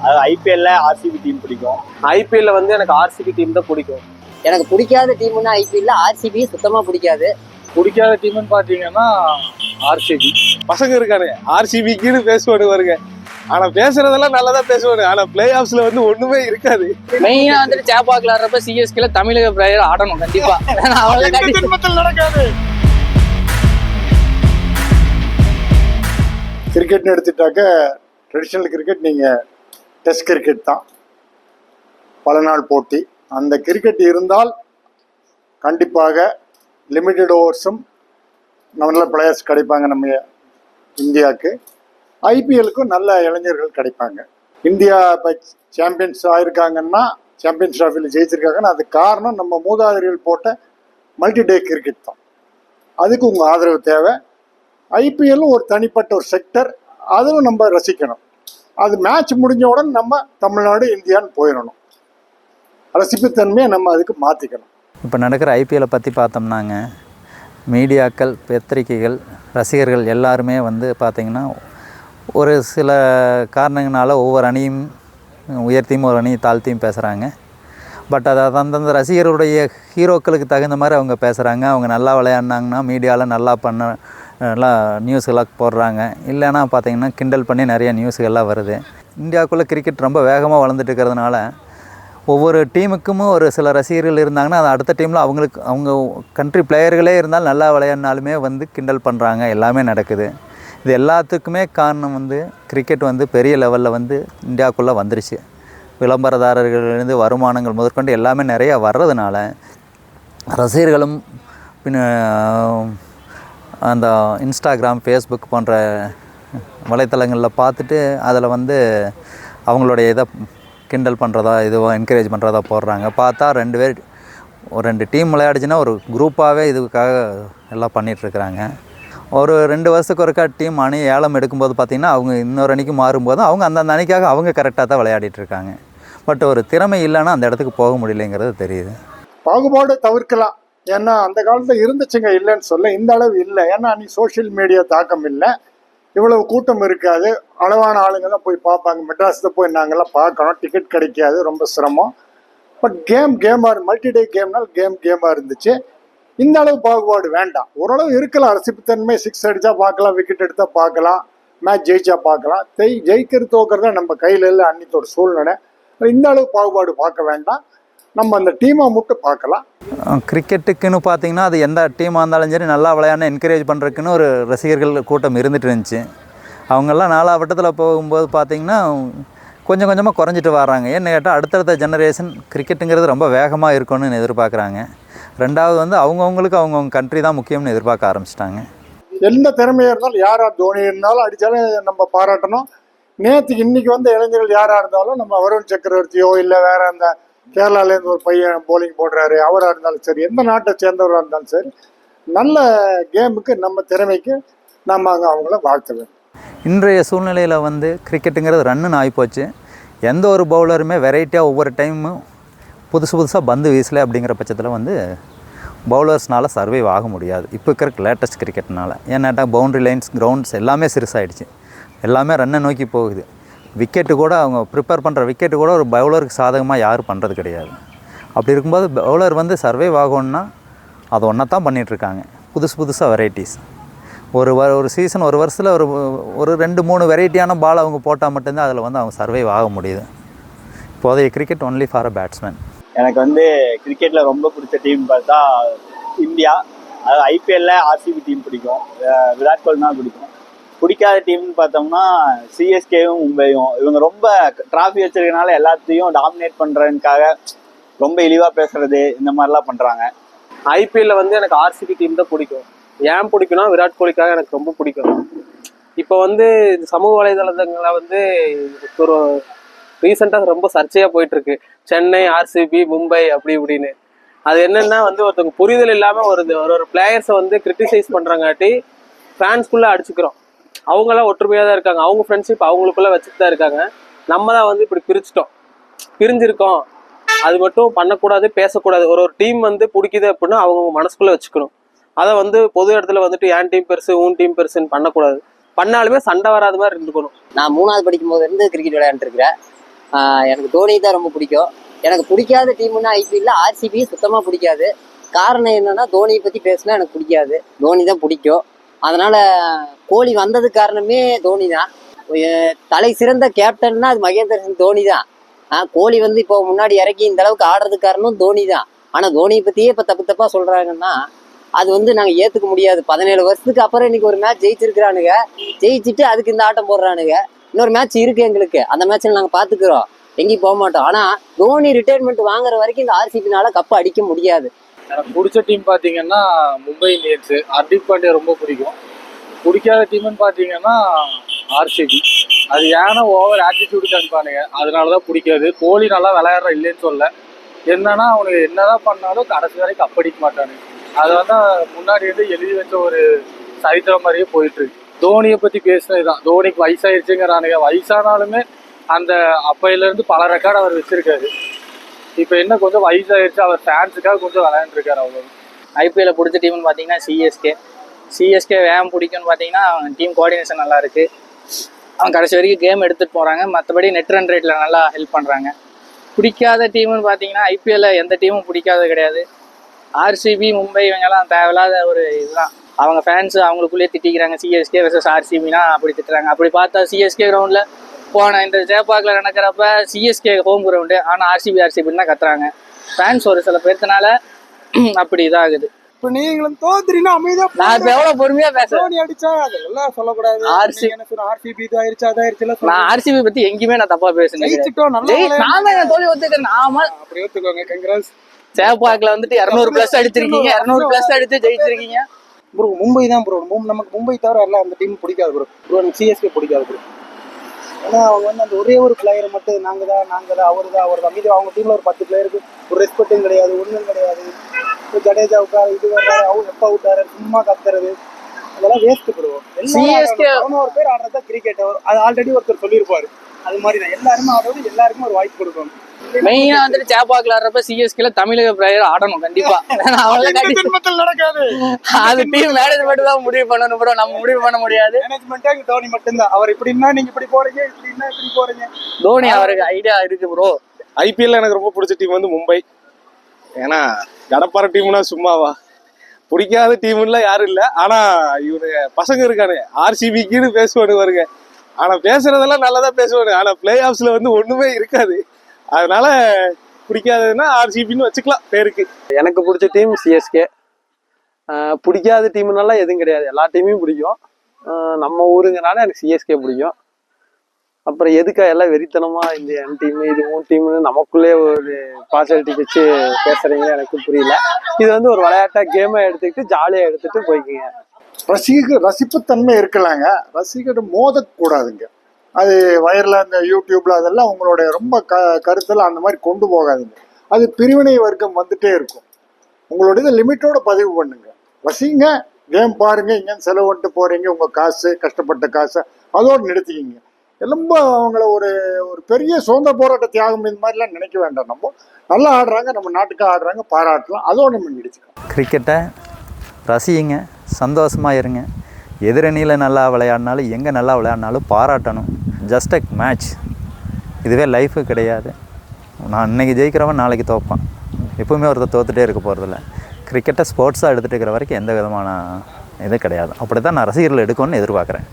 அது ஐபிஎல்ல RCB team பிடிக்கும். ஐபிஎல்ல வந்து எனக்கு ஆர்சிபி டீம் தான் பிடிக்கும். எனக்கு பிடிக்காத டீம்னா ஐபிஎல்ல ஆர்சிபி சுத்தமா பிடிக்காது. பிடிக்காத டீம்னு பாத்தீங்கன்னா ஆர்சிபி. பசங்க இருக்கானு ஆர்சிபிக்குன்னு பேசுவானு வருங்க. ஆனா பேசுறதெல்லாம் நல்லதா பேசுவானு. ஆனா பிளே ஆஃப்ஸ்ல வந்து ஒண்ணுமே இருக்காது. மெயினா வந்துட்டு சேப்பாக்கில் ஆடுறப்ப சிஎஸ்கேல தமிழக பிளேயர் ஆடணும் கண்டிப்பா. நடக்காது. கிரிக்கெட்னு எடுத்துட்டாக்க ட்ரெடிஷ்னல் கிரிக்கெட் நீங்கள் டெஸ்ட் கிரிக்கெட் தான், பல நாள் போட்டி. அந்த கிரிக்கெட் இருந்தால் கண்டிப்பாக லிமிட்டட் ஓவர்ஸும் நல்ல பிளேயர்ஸ் கிடைப்பாங்க நம்ம இந்தியாவுக்கு. ஐபிஎலுக்கும் நல்ல இளைஞர்கள் கிடைப்பாங்க. இந்தியா இப்போ சாம்பியன்ஸ் ஆகிருக்காங்கன்னா, சாம்பியன்ஸ் ட்ராஃபியில் ஜெயிச்சிருக்காங்கன்னா அது காரணம் நம்ம மூதாதையர்கள் போட்ட மல்டி டே கிரிக்கெட் தான். அதுக்கு உங்கள் ஆதரவு தேவை. ஐபிஎல்லும் ஒரு தனிப்பட்ட ஒரு செக்டர், அதுவும் நம்ம ரசிக்கணும். அது மேட்ச் முடிஞ்ச உடனே நம்ம தமிழ்நாடு இந்தியான்னு போயிடணும். ரசிப்புத்தன்மையை நம்ம அதுக்கு மாற்றிக்கணும். இப்போ நடக்கிற ஐபிஎல்லை பற்றி பார்த்தோம்னாங்க, மீடியாக்கள், பத்திரிகைகள், ரசிகர்கள் எல்லாருமே வந்து பார்த்திங்கன்னா ஒரு சில காரணங்களால் ஒவ்வொரு அணியும் உயர்த்தியும் ஒரு அணியை தாழ்த்தியும் பேசுகிறாங்க. பட் அதை அந்தந்த ரசிகர்களுடைய ஹீரோக்களுக்கு தகுந்த மாதிரி அவங்க பேசுகிறாங்க. அவங்க நல்லா விளையாடினாங்கன்னா மீடியாவில் நல்லா நியூஸ்களாக போடுறாங்க. இல்லைன்னா பார்த்திங்கன்னா கிண்டல் பண்ணி நிறைய நியூஸுகள்லாம் வருது. இந்தியாவுக்குள்ளே கிரிக்கெட் ரொம்ப வேகமாக வளர்ந்துட்டு இருக்கிறதுனால ஒவ்வொரு டீமுக்கும் ஒரு சில ரசிகர்கள் இருந்தாங்கன்னா அது அடுத்த டீமில் அவங்க கண்ட்ரி பிளேயர்களே இருந்தாலும் நல்லா விளையாடினாலுமே வந்து கிண்டல் பண்ணுறாங்க. எல்லாமே நடக்குது. இது எல்லாத்துக்குமே காரணம் வந்து கிரிக்கெட் வந்து பெரிய லெவலில் வந்து இந்தியாவுக்குள்ளே வந்துருச்சு. விளம்பரதாரர்கள்லேருந்து வருமானங்கள் முதற்கொண்டு எல்லாமே நிறையா வர்றதுனால ரசிகர்களும் பின்ன அந்த இன்ஸ்டாகிராம், ஃபேஸ்புக் போன்ற வலைத்தளங்களில் பார்த்துட்டு அதில் வந்து அவங்களுடைய இதை கிண்டல் பண்ணுறதா இதுவோ என்கரேஜ் பண்ணுறதா போடுறாங்க. பார்த்தா ஒரு ரெண்டு டீம் விளையாடுச்சுன்னா ஒரு குரூப்பாகவே இதுக்காக எல்லாம் பண்ணிகிட்ருக்குறாங்க. ஒரு 2 வருஷத்துக்கு ஒருக்கா டீம் அணி ஏலம் எடுக்கும்போது பார்த்திங்கன்னா அவங்க இன்னொரு அணிக்கு மாறும்போது அவங்க அந்தந்த அணிக்காக அவங்க கரெக்டாக தான் விளையாடிட்டுருக்காங்க. பட் ஒரு திறமை இல்லைன்னா அந்த இடத்துக்கு போக முடியலைங்கிறது தெரியுது. பாகுபாடு தவிர்க்கலாம். ஏன்னா அந்த காலத்தில் இருந்துச்சுங்க, இல்லைன்னு சொல்ல. இந்த அளவு இல்லை. ஏன்னா அன்றைக்கி சோஷியல் மீடியா தாக்கம் இல்லை, இவ்வளவு கூட்டம் இருக்காது. அளவான ஆளுங்க தான் போய் பார்ப்பாங்க. மெட்ராஸில் போய் நாங்கள்லாம் பார்க்கணும், டிக்கெட் கிடைக்காது, ரொம்ப சிரமம். பட் கேமாக மல்டி டே கேமாக இருந்துச்சு. இந்த அளவு பாகுபாடு வேண்டாம். ஓரளவு இருக்கலாம் ரசிப்புத்தன்மை. 6 அடித்தா பார்க்கலாம், விக்கெட் எடுத்தால் பார்க்கலாம், மேட்ச் ஜெயிச்சா பார்க்கலாம். ஜெயிக்கிறது தோக்கிறதா நம்ம கையில் இல்லை அன்னைக்கோட சூழ்நிலை. இந்த அளவு பாகுபாடு பார்க்க வேண்டாம். நம்ம அந்த டீமை மட்டும் பார்க்கலாம். கிரிக்கெட்டுக்குன்னு பார்த்திங்கன்னா அது எந்த டீமாக இருந்தாலும் சரி நல்லா விளையாட என்கரேஜ் பண்ணுறதுக்குன்னு ஒரு ரசிகர்கள் கூட்டம் இருந்துகிட்டு இருந்துச்சு. அவங்கெல்லாம் 4ஆம் வட்டத்தில் போகும்போது பார்த்திங்கன்னா கொஞ்சம் கொஞ்சமாக குறைஞ்சிட்டு வர்றாங்க. ஏன்னு கேட்டால் அடுத்தடுத்த ஜெனரேஷன் கிரிக்கெட்டுங்கிறது ரொம்ப வேகமாக இருக்கணும்னு எதிர்பார்க்குறாங்க. ரெண்டாவது வந்து அவங்கவுங்களுக்கு அவங்கவுங்க கண்ட்ரி தான் முக்கியம்னு எதிர்பார்க்க ஆரம்பிச்சிட்டாங்க. எந்த திறமையாக இருந்தாலும் யாராக தோனி இருந்தாலும் அடித்தாலும் நம்ம பாராட்டணும். இன்றைக்கி வந்து இளைஞர்கள் யாராக இருந்தாலும் நம்ம வருண் சக்கரவர்த்தியோ இல்லை வேறு அந்த கேரளாலேருந்து ஒரு பையன் போலிங் போடுறாரு, அவராக இருந்தாலும் சரி, எந்த நாட்டை சேர்ந்தவராக இருந்தாலும் சரி, நல்ல கேமுக்கு நம்ம திறமைக்கு நம்ம அவங்கள வாழ்த்த வேண்டும். இன்றைய சூழ்நிலையில் வந்து கிரிக்கெட்டுங்கிறது ரன்னுன்னு ஆகிப்போச்சு. எந்த ஒரு பவுலருமே வெரைட்டியாக ஒவ்வொரு டைமும் புதுசாக பந்து வீசலை அப்படிங்கிற பட்சத்தில் வந்து பவுலர்ஸ்னால் சர்வைவ் ஆக முடியாது இப்போ இருக்கிற லேட்டஸ்ட் கிரிக்கெட்னால. ஏன்னாட்டா பவுண்ட்ரி லைன்ஸ், கிரவுண்ட்ஸ் எல்லாமே சிறுசாகிடுச்சு. எல்லாமே ரன்னை நோக்கி போகுது. விக்கெட்டு கூட அவங்க ப்ரிப்பேர் பண்ணுற விக்கெட்டு கூட ஒரு பவுலருக்கு சாதகமாக யாரும் பண்ணுறது கிடையாது. அப்படி இருக்கும்போது பவுலர் வந்து சர்வைவ் ஆகணுன்னா அது ஒன்றா தான் பண்ணிகிட்ருக்காங்க. புதுசாக வெரைட்டிஸ். ஒரு சீசன் ஒரு வருஷத்தில் ஒரு 2-3 வெரைட்டியான பால் அவங்க போட்டால் மட்டும்தான் அதில் வந்து அவங்க சர்வைவ் ஆக முடியுது. இப்போதைய cricket only for a batsman. எனக்கு வந்து கிரிக்கெட்டில் ரொம்ப பிடிச்ச டீம் பார்த்தா இந்தியா. அதாவது ஐபிஎல்ல ஆர்சிபி டீம் பிடிக்கும், விராட் கோலி தான் பிடிக்கும். பிடிக்காத டீம்னு பார்த்தோம்னா சிஎஸ்கேவும் மும்பையும். இவங்க ரொம்ப ட்ராஃபி வச்சிருக்கனால எல்லாத்தையும் டாமினேட் பண்ணுறதுக்காக ரொம்ப இழிவாக பேசுறது இந்த மாதிரிலாம் பண்ணுறாங்க. ஐபிஎல்ல வந்து எனக்கு ஆர்சிபி டீம் தான் பிடிக்கும். ஏன் பிடிக்கும்னா விராட் கோலிக்காக எனக்கு ரொம்ப பிடிக்கும். இப்போ வந்து சமூக வலைதளங்களை வந்து ஒரு ரீசெண்டாக ரொம்ப சர்ச்சையாக போயிட்டுருக்கு. சென்னை, ஆர்சிபி, மும்பை அப்படி இப்படின்னு. அது என்னென்னா வந்து ஒருத்தவங்க புரிதல் இல்லாமல் ஒரு பிளேயர்ஸை வந்து கிரிட்டிசைஸ் பண்ணுறங்காட்டி ஃபேன்ஸ்குள்ளே அடிச்சுக்கிறோம். அவங்களாம் ஒற்றுமையாக தான் இருக்காங்க. அவங்க ஃப்ரெண்ட்ஷிப் அவங்களுக்குள்ளே வச்சுட்டு தான் இருக்காங்க. நம்ம தான் வந்து இப்படி பிரிஞ்சிருக்கோம். அது மட்டும் பண்ணக்கூடாது, பேசக்கூடாது. ஒரு டீம் வந்து பிடிக்குது அப்படின்னா அவங்க மனசுக்குள்ளே வச்சுக்கணும். அதை வந்து பொது இடத்துல வந்துட்டு என் டீம் பெருசு உன் டீம் பெருசுன்னு பண்ணக்கூடாது. பண்ணாலுமே சண்டை வராத மாதிரி இருந்துக்கணும். நான் 3ஆவது படிக்கும் போது இருந்து கிரிக்கெட் விளையாண்டுருக்கிறேன். எனக்கு தோனி தான் ரொம்ப பிடிக்கும். எனக்கு பிடிக்காத டீம்னா ஐபிஎல்ல ஆர்சிபி சுத்தமாக பிடிக்காது. காரணம் என்னன்னா தோனியை பற்றி பேசினா எனக்கு பிடிக்காது. தோனி தான் பிடிக்கும். அதனால கோலி வந்தது காரணமே தோனி தான். தலை சிறந்த கேப்டன்னா அது மகேந்திர சிங் தோனி தான். கோலி வந்து இப்போ முன்னாடி இறக்கி இந்த அளவுக்கு ஆடுறதுக்கு காரணம் தோனி தான். ஆனால் தோனியை பற்றியே இப்போ தப்பாக சொல்கிறாங்கன்னா அது வந்து நாங்கள் ஏற்றுக்க முடியாது. 17 வருஷத்துக்கு அப்புறம் இன்னைக்கு ஒரு மேட்ச் ஜெயிச்சிருக்கிறானுங்க. ஜெயிச்சுட்டு அதுக்கு இந்த ஆட்டம் போடுறானுங்க. இன்னொரு மேட்ச் இருக்கு எங்களுக்கு. அந்த மேட்ச்சில் நாங்கள் பார்த்துக்குறோம், எங்கேயும் போக மாட்டோம். ஆனால் தோனி ரிட்டையர்மெண்ட் வாங்குற வரைக்கும் இந்த ஆர்சிபினால கப்பை அடிக்க முடியாது. எனக்கு பிடிச்ச டீம் பார்த்தீங்கன்னா மும்பை இந்தியன்ஸ். ஹர்திக் பாண்டியா ரொம்ப பிடிக்கும். பிடிக்காத டீம்னு பார்த்தீங்கன்னா ஆர்சிபி. அது ஏன்னா ஓவர் ஆட்டிடியூடு காமிப்பானுங்க, அதனால தான் பிடிக்காது. கோலி நல்லா விளையாடுற இல்லைன்னு சொல்ல, என்னன்னா அவனுக்கு என்னதான் பண்ணாலும் கடைசி வரைக்கும் கப்படிக்க மாட்டானுங்க. அதை வந்து முன்னாடி வந்து எழுதி வச்ச ஒரு சரித்திரம் மாதிரியே போயிட்டு இருக்கு. தோனியை பற்றி பேசுனதுதான். தோனிக்கு வயசாயிருச்சுங்கிறானுங்க. வயசானாலுமே அந்த அப்பையிலேருந்து பல ரெக்கார்டு அவர் வச்சிருக்காரு. இப்போ என்ன கொஞ்சம் வயசாயிருச்சு, அவர் ஃபேன்ஸுக்காக கொஞ்சம் விளையாண்டுருக்காரு. அவ்வளோ. ஐபிஎல்ல பிடிச்ச டீம்னு பார்த்தீங்கன்னா சிஎஸ்கே வேகம் பிடிக்கும்னு பார்த்தீங்கன்னா டீம் கோஆர்டினேஷன் நல்லா இருக்கு. அவங்க கடைசி வரைக்கும் கேம் எடுத்துகிட்டு போகிறாங்க. மற்றபடி நெட் ரன் ரேட்டில் நல்லா ஹெல்ப் பண்ணுறாங்க. பிடிக்காத டீம்னு பார்த்தீங்கன்னா ஐபிஎல்ல எந்த டீமும் பிடிக்காதது கிடையாது. ஆர்சிபி, மும்பை இவங்கெல்லாம் தேவையில்லாத ஒரு இதுதான். அவங்க ஃபேன்ஸ் அவங்களுக்குள்ளேயே திட்டிக்கிறாங்க. சிஎஸ்கே வெர்சஸ் ஆர்சிபினா அப்படி திட்டுறாங்க. அப்படி பார்த்தா சிஎஸ்கே கிரவுண்டில் போன இந்த ஜெயப்பாக்கில் நடக்கிறப்ப சிஎஸ்கே ஹோம் கிரவுண்டு, ஆனால் ஆர்சிபின்னு தான் கத்துறாங்க ஃபேன்ஸ் ஒரு சில பேர்த்தனால. அப்படி இதாகுது. இப்போ நீங்களும் தோத்துறீங்கன்னா அமைதியா நான் இப்போ எவ்வளோ பொறுமையாக பேசுறேன். தோனி அடிச்சா அதெல்லாம் சொல்லக்கூடாது. ஆர்சிபி இதாயிருச்சு அதாயிருச்சு. நான் ஆர்சிபி பற்றி எங்கேயுமே நான் தப்பாக பேசுனேன். நான் தான் தோல்வி ஒத்துக்கிறேன். ஆமா, அப்படி ஒத்துக்கோங்க. கங்க்ராஸ். ஜெயப்பாக்கில் வந்துட்டு 200+ அடிச்சிருக்கீங்க. 200+ அடிச்சு ஜெயிச்சிருக்கீங்க. ப்ரோ மும்பை தான் ப்ரோ. நமக்கு மும்பை தவிர எல்லாம் அந்த டீம் பிடிக்காது ப்ரோ. எனக்கு சிஎஸ்கே பிடிக்காது ப்ரோ. ஏன்னா அவங்க வந்து அந்த ஒரே ஒரு பிளேயரை மட்டும் நாங்கள் தான் அவர் தான் மீது அவங்க டீமில் ஒரு 10 பிளேயருக்கு ஒரு ரெஸ்பெக்டும் கிடையாது, ஒன்றும் கிடையாது. இப்போ ஜடேஜாவுக்கா இது வர்றாரு, அவங்க எப்போ விட்டாரு, சும்மா கத்துறது, அதெல்லாம் வேஸ்ட் பண்ணுவோம். சிஎஸ்கே 11 பேர் ஆடுறதா கிரிக்கெட். அது ஆல்ரெடி ஒருத்தர் சொல்லியிருப்பாரு. அது மாதிரி தான் எல்லாருமே ஆடுறது, எல்லாருக்கும் ஒரு வாய்ப்பு கொடுக்கணும். மெயினா வந்துட்டு ஜெயப்பாக்கில் ஆடுறப்ப சிஎஸ்கேல தமிழக பிளேயர் ஆடணும் கண்டிப்பா. நடக்காது. அது டீம் மேனேஜ்மெண்ட் தான் முடிவு பண்ணணும் ப்ரோ. நம்ம முடிவு பண்ண முடியாது. மேனேஜ்மெண்டே தோனி மட்டும்தான். அவர் இப்படின்னா நீங்க இப்படி போறீங்க, இப்படின்னா இப்படி போறீங்க. தோனி அவருக்கு ஐடியா இருக்கு ப்ரோ. ஐபிஎல்ல எனக்கு ரொம்ப பிடிச்ச டீம் வந்து மும்பை. ஏன்னா கடப்பார டீம்னா சும்மாவா, பிடிக்காத டீம்ல யாரும் இல்லை. ஆனா இவரு பசங்க இருக்கானு ஆர்சிபிக்குன்னு பேசுவானு வருங்க. ஆனா பேசுறதெல்லாம் நல்லதா பேசுவானு. ஆனா பிளே ஆஃப்ஸ்ல வந்து ஒண்ணுமே இருக்காது. அதனால பிடிக்காததுன்னா ஆர்சிபின்னு வச்சுக்கலாம் பேருக்கு. எனக்கு பிடிச்ச டீம் சிஎஸ்கே. பிடிக்காத டீம்னாலாம் எதுவும் கிடையாது, எல்லா டீமையும் பிடிக்கும். நம்ம ஊருங்கனால எனக்கு சிஎஸ்கே பிடிக்கும். அப்புறம் எதுக்கா எல்லாம் வெறித்தனமா இந்த என் டீம் இது உன் டீம்னு நமக்குள்ளே ஒரு பார்சாலிட்டி வச்சு பேசுறீங்க, எனக்கு புரியல. இது வந்து ஒரு விளையாட்டா கேமை எடுத்துக்கிட்டு ஜாலியாக எடுத்துட்டு போய்க்குங்க. ரசிப்புத்தன்மை இருக்கலாங்க, ரசிகர் மோதக்கூடாதுங்க. அது வயரில் அந்த யூடியூப்ல அதெல்லாம் உங்களுடைய ரொம்ப கருத்தில் அந்த மாதிரி கொண்டு போகாதுங்க. அது பிரிவினை வர்க்கம் வந்துட்டே இருக்கும். உங்களோட இதை லிமிட்டோட பதிவு பண்ணுங்க. ரசிங்க, கேம் பாருங்க, இங்கேன்னு செலவு பண்ணிட்டு போறீங்க, உங்க காசு கஷ்டப்பட்ட காசை அதோடு நிறுத்திக்கிங்க. ரொம்ப அவங்கள ஒரு பெரிய சுதந்திர போராட்ட தியாகம் இந்த மாதிரிலாம் நினைக்க வேண்டாம். நம்ம நல்லா ஆடுறாங்க, நம்ம நாட்டுக்காக ஆடுறாங்க, பாராட்டலாம், அதோடு நம்ம நினைச்சுக்கலாம். கிரிக்கெட்டை ரசியுங்க, சந்தோஷமாக இருங்க. எதிரணியில் நல்லா விளையாடினாலும் எங்கே நல்லா விளையாடினாலும் பாராட்டணும். ஜஸ்ட் அ மேட்ச், இதுவே லைஃபு கிடையாது. நான் இன்றைக்கி ஜெயிக்கிறவன் நாளைக்கு தோப்பான். எப்போவுமே ஒருத்தர் தோத்துட்டே இருக்க போகிறதில்ல. கிரிக்கெட்டை ஸ்போர்ட்ஸாக எடுத்துகிட்டு இருக்கிற வரைக்கும் எந்த விதமான இது கிடையாது. அப்படி தான் நான் ரசிகர்கள் எடுக்கணும்னு எதிர்பார்க்குறேன்.